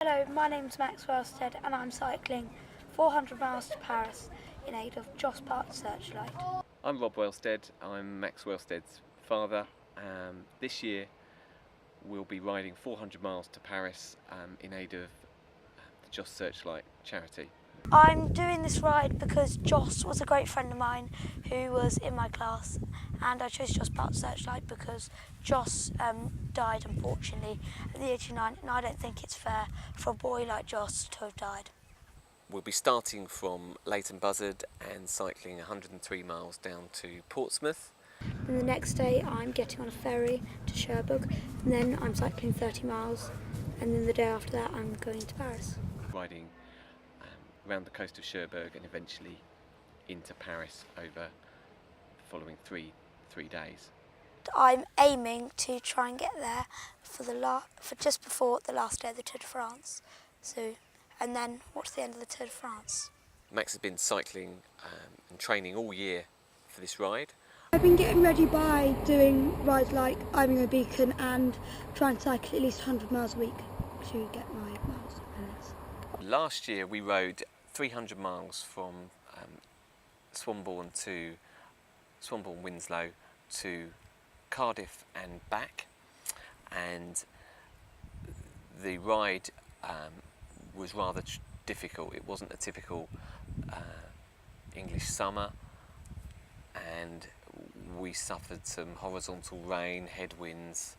Hello, my name's Max Wellstead and I'm cycling 400 miles to Paris in aid of Joss Park Searchlight. I'm Rob Wellstead, I'm Max Wellstead's father. This year we'll be riding 400 miles to Paris in aid of the Joss Searchlight charity. I'm doing this ride because Joss was a great friend of mine who was in my class, and I chose Joss Park Searchlight because Joss died unfortunately at the age of 9, and I don't think it's fair for a boy like Joss to have died. We'll be starting from Leighton Buzzard and cycling 103 miles down to Portsmouth. Then the next day I'm getting on a ferry to Cherbourg, and then I'm cycling 30 miles, and then the day after that I'm going to Paris. Riding around the coast of Cherbourg and eventually into Paris over the following three days. I'm aiming to try and get there for just before the last day of the Tour de France. And then what's the end of the Tour de France? Max has been cycling and training all year for this ride. I've been getting ready by doing rides like Iving a Beacon and trying to cycle at least 100 miles a week to get my miles and minutes. Last year we rode 300 miles from Swanbourne Winslow to Cardiff and back, and the ride was rather difficult. It wasn't a typical English summer, and we suffered some horizontal rain, headwinds,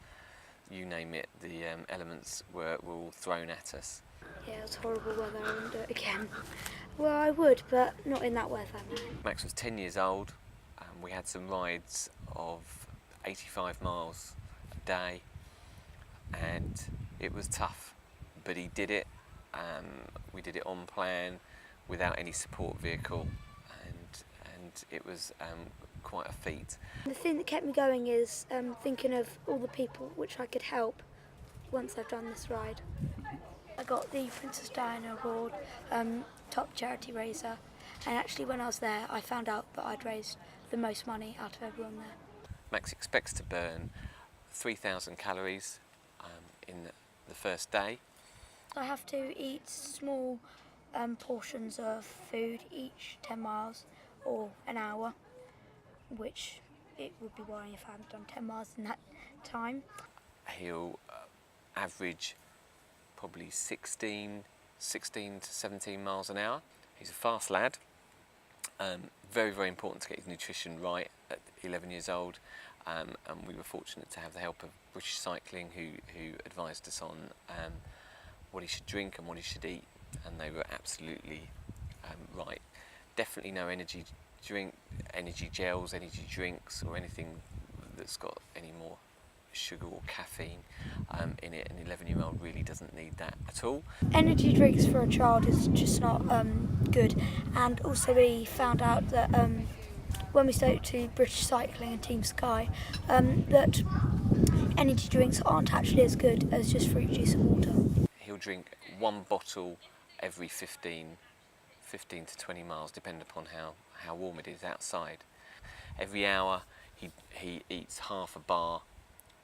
you name it, the elements were all thrown at us. Yeah, it was horrible weather, I wouldn't do it again. Well, I would, but not in that weather, no. Max was 10 years old, we had some rides of 85 miles a day, and it was tough, but he did it. We did it on plan without any support vehicle, and it was quite a feat. The thing that kept me going is thinking of all the people which I could help once I've done this ride. I got the Princess Diana Award, top charity raiser, and actually when I was there I found out that I'd raised the most money out of everyone there. Max expects to burn 3,000 calories in the first day. I have to eat small portions of food each 10 miles or an hour, which it would be worrying if I hadn't done 10 miles in that time. He'll average probably 16 to 17 miles an hour. He's a fast lad. Very, very important to get his nutrition right at 11 years old, and we were fortunate to have the help of British Cycling who advised us on what he should drink and what he should eat, and they were absolutely right. Definitely no energy gels, energy drinks or anything that's got any more sugar or caffeine in it. An 11-year-old really doesn't need that at all. Energy drinks for a child is just not good, and also we found out that when we spoke to British Cycling and Team Sky that energy drinks aren't actually as good as just fruit juice and water. He'll drink one bottle every 15 to 20 miles, depending upon how warm it is outside. Every hour he eats half a bar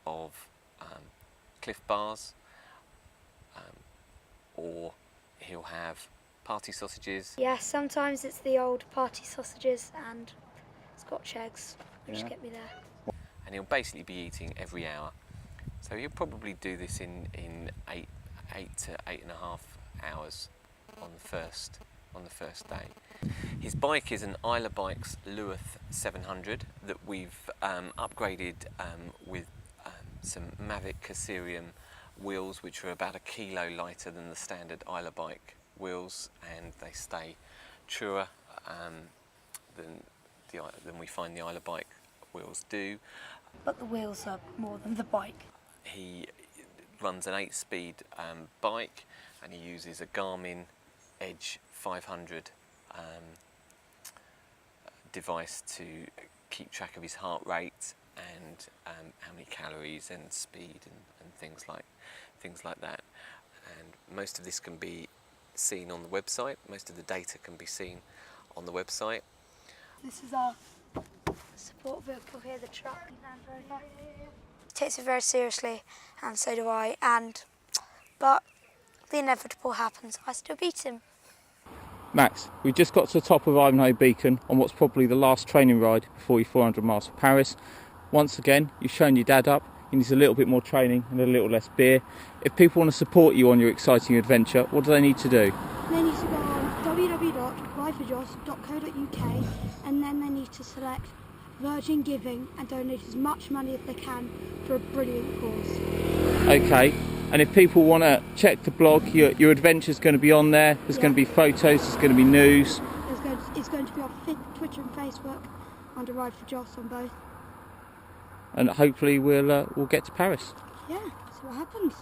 of Cliff Bars, or he'll have party sausages. Yeah, sometimes it's the old party sausages and Scotch eggs, which get me there. And he'll basically be eating every hour. So he'll probably do this in 8 to 8.5 hours on the first day. His bike is an Isla Bikes Luath 700 that we've upgraded with some Mavic Caserium wheels, which are about 1 kilo lighter than the standard Isla Bike wheels, and they stay truer than we find the Isla Bike wheels do. But the wheels are more than the bike. He runs an 8-speed bike, and he uses a Garmin Edge 500 device to keep track of his heart rate and how many calories and speed and things like that. And most of this can be seen on the website. Most of the data can be seen on the website. This is our support vehicle here, the truck. He takes it very seriously, and so do I. But the inevitable happens, I still beat him. Max, we've just got to the top of Ivanhoe Beacon on what's probably the last training ride before your 400 miles for Paris. Once again, you've shown your dad up. He needs a little bit more training and a little less beer. If people want to support you on your exciting adventure, what do they need to do? They need to go on www.rideforjoss.co.uk and then they need to select Virgin Giving and donate as much money as they can for a brilliant cause. Okay, and if people want to check the blog, your adventure's going to be on there. There's going to be photos, there's going to be news. It's going to be on Twitter and Facebook under Ride for Joss on both. And hopefully we'll get to Paris. Yeah, see what happens.